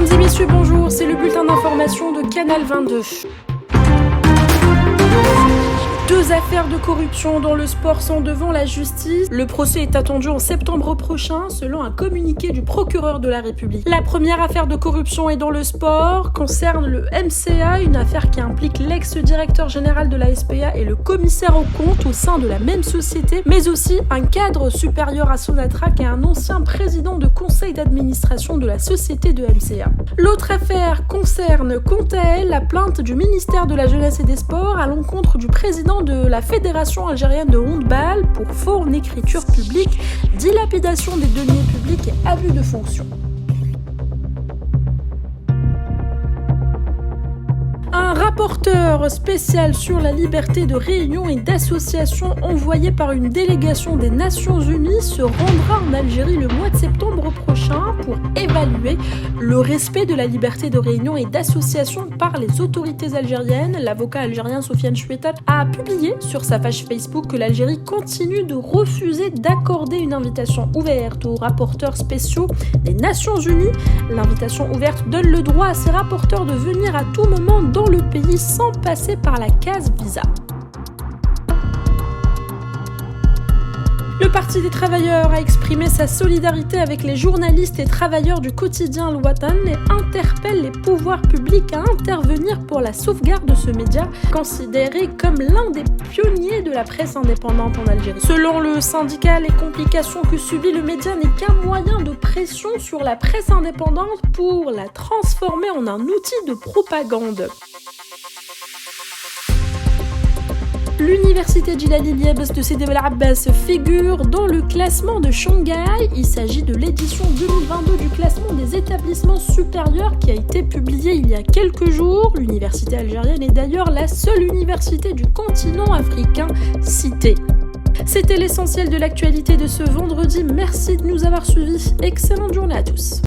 Mesdames et messieurs, bonjour, c'est le bulletin d'information de Canal 22. Deux affaires de corruption dans le sport sont devant la justice. Le procès est attendu en septembre prochain, selon un communiqué du procureur de la République. La première affaire de corruption est dans le sport, concerne le MCA, une affaire qui implique l'ex-directeur général de la SPA et le commissaire aux comptes au sein de la même société, mais aussi un cadre supérieur à Sonatrach et un ancien président de conseil d'administration de la société de MCA. L'autre affaire concerne, quant à elle, la plainte du ministère de la Jeunesse et des Sports à l'encontre du président de la Fédération algérienne de handball pour faux en écriture publique, dilapidation des deniers publics et abus de fonction. Un rapporteur spécial sur la liberté de réunion et d'association envoyé par une délégation des Nations Unies se rendra en Algérie le mois de septembre prochain pour évaluer le respect de la liberté de réunion et d'association par les autorités algériennes. L'avocat algérien Sofiane Chouetat a publié sur sa page Facebook que l'Algérie continue de refuser d'accorder une invitation ouverte aux rapporteurs spéciaux des Nations Unies. L'invitation ouverte donne le droit à ces rapporteurs de venir à tout moment dans le pays sans passer par la case visa. Le Parti des travailleurs a exprimé sa solidarité avec les journalistes et travailleurs du quotidien Al-Watan et interpelle les pouvoirs publics à intervenir pour la sauvegarde de ce média, considéré comme l'un des pionniers de la presse indépendante en Algérie. Selon le syndicat, les complications que subit le média n'est qu'un moyen de pression sur la presse indépendante pour la transformer en un outil de propagande. L'université Djilali Liebes de Sidi Bel Abbas figure dans le classement de Shanghai. Il s'agit de l'édition 2022 du classement des établissements supérieurs qui a été publié il y a quelques jours. L'université algérienne est d'ailleurs la seule université du continent africain citée. C'était l'essentiel de l'actualité de ce vendredi. Merci de nous avoir suivis. Excellente journée à tous.